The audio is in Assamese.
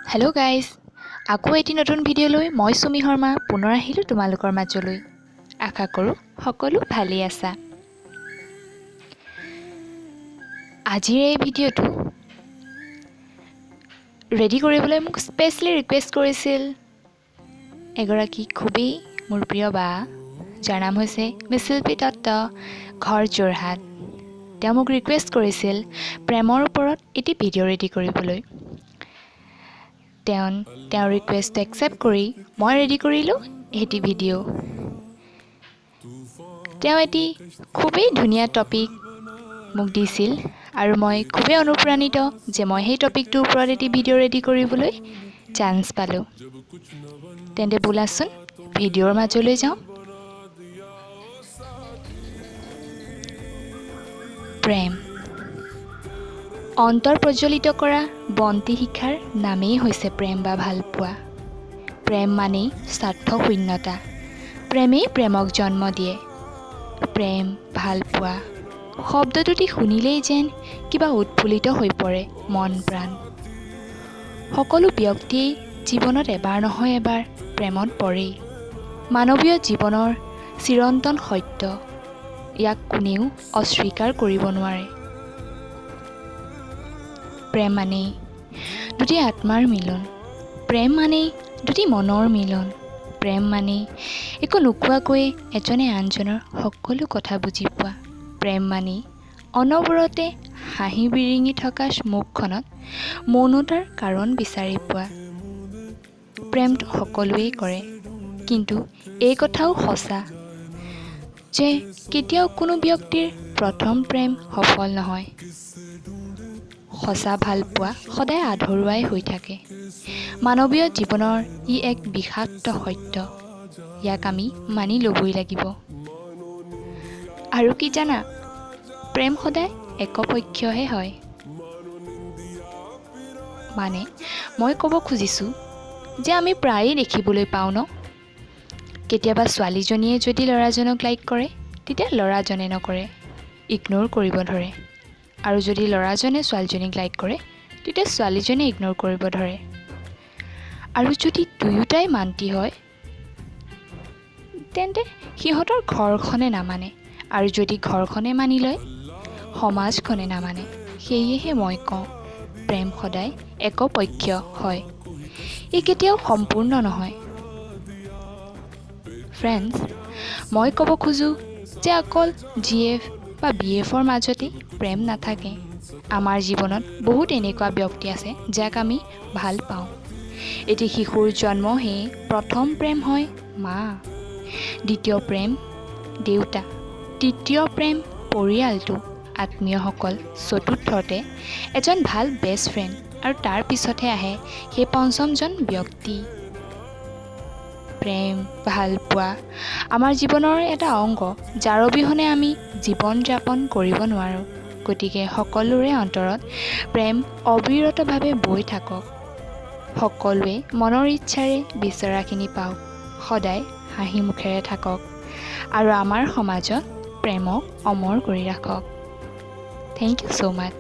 হেল্ল' গাইজ, আকৌ এটি নতুন ভিডিঅ'লৈ মই সুমি শৰ্মা পুনৰ আহিলোঁ তোমালোকৰ মাজলৈ। আশা কৰোঁ সকলো ভালেই আছা। আজিৰ এই ভিডিঅ'টো ৰেডি কৰিবলৈ মোক স্পেচিয়েলি ৰিকুৱেষ্ট কৰিছিল এগৰাকী খুবেই মোৰ প্ৰিয় বা, যাৰ নাম হৈছে মিছ শিল্পী দত্ত, ঘৰ যোৰহাট। তেওঁ মোক ৰিকুৱেষ্ট কৰিছিল প্ৰেমৰ ওপৰত এটি ভিডিঅ' ৰেডি কৰিবলৈ। তেওঁৰ ৰিকুৱেষ্টটো একচেপ্ট কৰি মই ৰেডি কৰিলোঁ এটি ভিডিঅ'। তেওঁ এটি খুবেই ধুনীয়া টপিক মোক দিছিল আৰু মই খুবেই অনুপ্ৰাণিত যে মই সেই টপিকটোৰ ওপৰত এটি ভিডিঅ' ৰেডি কৰিবলৈ চান্স পালোঁ। তেন্তে বোলাচোন ভিডিঅ'ৰ মাজলৈ যাওঁ। প্ৰেম অন্তৰ প্ৰজ্বলিত কৰা বন্তি শিখাৰ নামেই হৈছে প্ৰেম বা ভালপোৱা। প্ৰেম মানেই স্বাৰ্থশূন্যতা। প্ৰেমেই প্ৰেমক জন্ম দিয়ে। প্ৰেম, ভালপোৱা শব্দটোটি শুনিলেই যেন কিবা উৎফুল্লিত হৈ পৰে মন প্ৰাণ। সকলো ব্যক্তিয়েই জীৱনত এবাৰ নহয় এবাৰ প্ৰেমত পৰেই। মানৱীয় জীৱনৰ চিৰন্তন সত্য, ইয়াক কোনেও অস্বীকাৰ কৰিব নোৱাৰে। প্ৰেম মানেই দুটি আত্মাৰ মিলন। প্ৰেম মানেই দুটি মনৰ মিলন। প্ৰেম মানেই একো নোকোৱাকৈয়ে এজনে আনজনৰ সকলো কথা বুজি পোৱা। প্ৰেম মানেই অনবৰতে হাঁহি বিৰিঙি থকা মুখখনত মৌনতাৰ কাৰণ বিচাৰি পোৱা। প্ৰেমটো সকলোৱেই কৰে, কিন্তু এই কথাও সঁচা যে কেতিয়াও কোনো ব্যক্তিৰ প্ৰথম প্ৰেম সফল নহয়। সঁচা ভালপোৱা সদায় আধৰুৱাই হৈ থাকে। মানৱীয় জীৱনৰ ই এক বিষাক্ত সত্য, ইয়াক আমি মানি ল'বই লাগিব। আৰু কি জানা, প্ৰেম সদায় একপক্ষীয়হে হয়। মানে মই ক'ব খুজিছোঁ যে আমি প্ৰায়েই দেখিবলৈ পাওঁ ন, কেতিয়াবা ছোৱালীজনীয়ে যদি ল'ৰাজনক লাইক কৰে তেতিয়া ল'ৰাজনে নকৰে, ইগন'ৰ কৰিব ধৰে। আৰু যদি ল'ৰাজনে ছোৱালীজনীক লাইক কৰে তেতিয়া ছোৱালীজনীয়ে ইগন'ৰ কৰিব ধৰে। আৰু যদি দুয়োটাই মান্তি হয় তেন্তে সিহঁতৰ ঘৰখনে নামানে, আৰু যদি ঘৰখনে মানি লয় সমাজখনে নামানে। সেয়েহে মই কওঁ প্ৰেম সদায় একপক্ষীয় হয়, ই কেতিয়াও সম্পূৰ্ণ নহয়। ফ্ৰেণ্ডছ, মই ক'ব খোজোঁ যে অকল GF বা BFৰ মাজতেই প্ৰেম নাথাকে। আমাৰ জীৱনত বহুত এনেকুৱা ব্যক্তি আছে যাক আমি ভাল পাওঁ। এটি শিশুৰ জন্ম সেই প্ৰথম প্ৰেম হয় মা, দ্বিতীয় প্ৰেম দেউতা, তৃতীয় প্ৰেম পৰিয়ালটো, আত্মীয়সকল, চতুৰ্থতে এজন ভাল বেষ্ট ফ্ৰেণ্ড, আৰু তাৰ পিছতহে আহে সেই পঞ্চমজন ব্যক্তি। প্ৰেম, ভালপোৱা আমাৰ জীৱনৰ এটা অংগ, যাৰ অবিহনে আমি জীৱন যাপন কৰিব নোৱাৰোঁ। গতিকে সকলোৰে অন্তৰত প্ৰেম অবিৰতভাৱে বৈ থাকক। সকলোৱে মনৰ ইচ্ছাৰে বিচৰাখিনি পাওক। সদায় হাঁহি মুখেৰে থাকক আৰু আমাৰ সমাজত প্ৰেমক অমৰ কৰি ৰাখক। Thank you so' much.